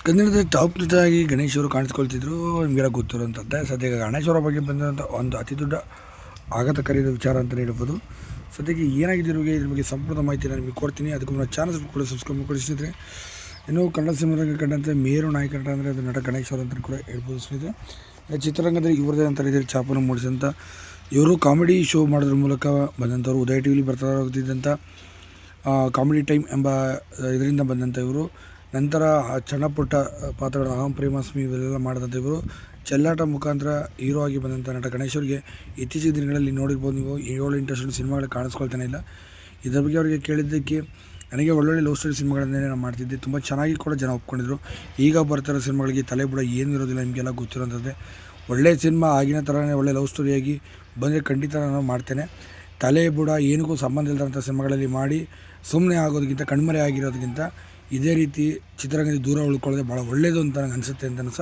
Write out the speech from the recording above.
ಕನ್ನಡದ ಟಾಪ್ ನಟಾಗಿ ಗಣೇಶ್ ಅವರು ಕಾಣಿಸ್ಕೊಳ್ತಿದ್ರು. ನಿಮಗೆಲ್ಲ ಗೊತ್ತಿರುವಂಥದ್ದೇ. ಸದ್ಯಕ್ಕೆ ಗಣೇಶ್ ಅವರ ಬಗ್ಗೆ ಬಂದಂಥ ಒಂದು ಅತಿ ದೊಡ್ಡ ಆಘಾತಕಾರಿಯಾದ ವಿಚಾರ ಅಂತಲೇ ಹೇಳ್ಬೋದು. ಸದ್ಯಕ್ಕೆ ಏನಾಗಿದೆ ಇದ್ರ ಬಗ್ಗೆ ಸಂಪೂರ್ಣ ಮಾಹಿತಿ ನಾನು ನಿಮಗೆ ಕೊಡ್ತೀನಿ. ಅದಕ್ಕೂ ನನ್ನ ಚಾನಲ್ ಕೂಡ ಸಬ್ಸ್ಕ್ರೈಬ್ ಮಾಡ್ಕೊಳ್ಳಿ ಸ್ನೇಹಿತರೆ. ಇನ್ನು ಕನ್ನಡ ಸಿನಿಮಾರಂಗ ಕಂಡಂತೆ ಮೇರು ನಾಯಕ ನಟ ಅಂದರೆ ಅದು ನಟ ಗಣೇಶ್ ಅವರು ಅಂತ ಕೂಡ ಹೇಳ್ಬೋದು ಸ್ನೇಹಿತರೆ. ಚಿತ್ರರಂಗದಲ್ಲಿ ಇವರದೇ ಅಂತ ರೀತಿಯಲ್ಲಿ ಛಾಪನ್ನು ಮೂಡಿಸಿದಂಥ ಇವರು ಕಾಮಿಡಿ ಶೋ ಮಾಡೋದ್ರ ಮೂಲಕ ಬಂದಂಥವ್ರು. ಉದಯ ಟಿ ವಿಲಿ ಬರ್ತಾರಂಥ ಕಾಮಿಡಿ ಟೈಮ್ ಎಂಬ ಇದರಿಂದ ಬಂದಂಥ ಇವರು ನಂತರ ಸಣ್ಣಪುಟ್ಟ ಪಾತ್ರಗಳ ಅಹಂ ಪ್ರೇಮಾಸ್ಮಿ ಇವೆಲ್ಲ ಮಾಡಿದಂಥ ಇವರು ಚೆಲ್ಲಾಟ ಮುಖಾಂತರ ಹೀರೋ ಆಗಿ ಬಂದಂಥ ನಟ ಗಣೇಶ್ ಅವರಿಗೆ ಇತ್ತೀಚಿನ ದಿನಗಳಲ್ಲಿ ನೋಡಿರ್ಬೋದು ನೀವು 7-8 ವರ್ಷದ ಸಿನಿಮಾಗಳು ಕಾಣಿಸ್ಕೊಳ್ತಾನೆ ಇಲ್ಲ. ಇದರ ಬಗ್ಗೆ ಅವರಿಗೆ ಕೇಳಿದ್ದಕ್ಕೆ ನನಗೆ ಒಳ್ಳೊಳ್ಳೆ ಲವ್ ಸ್ಟೋರಿ ಸಿನಿಮಾಗಳನ್ನೇ ನಾನು ಮಾಡ್ತಿದ್ದೆ, ತುಂಬ ಚೆನ್ನಾಗಿ ಕೂಡ ಜನ ಒಪ್ಕೊಂಡಿದ್ರು. ಈಗ ಬರ್ತಿರೋ ಸಿನಿಮಾಗಳಿಗೆ ತಲೆ ಬುಡ ಏನೂ ಇರೋದಿಲ್ಲ, ನಿಮಗೆಲ್ಲ ಗೊತ್ತಿರೋಂಥದ್ದೇ. ಒಳ್ಳೆಯ ಸಿನಿಮಾ ಆಗಿನ ಥರನೇ ಒಳ್ಳೆ ಲವ್ ಸ್ಟೋರಿಯಾಗಿ ಬಂದರೆ ಖಂಡಿತ ನಾನು ಮಾಡ್ತೇನೆ. ತಲೆ ಬುಡ ಏನಕ್ಕೂ ಸಂಬಂಧ ಇಲ್ಲದಂಥ ಸಿನಿಮಾಗಳಲ್ಲಿ ಮಾಡಿ ಸುಮ್ಮನೆ ಆಗೋದಕ್ಕಿಂತ ಕಣ್ಮರೆ ಆಗಿರೋದಕ್ಕಿಂತ ಇದೇ ರೀತಿ ಚಿತ್ರರಂಗದಲ್ಲಿ ದೂರ ಉಳ್ಕೊಳ್ಳೋದೇ ಭಾಳ ಒಳ್ಳೆಯದು ಅಂತ ನನಗೆ ಅನಿಸುತ್ತೆ ಅಂತ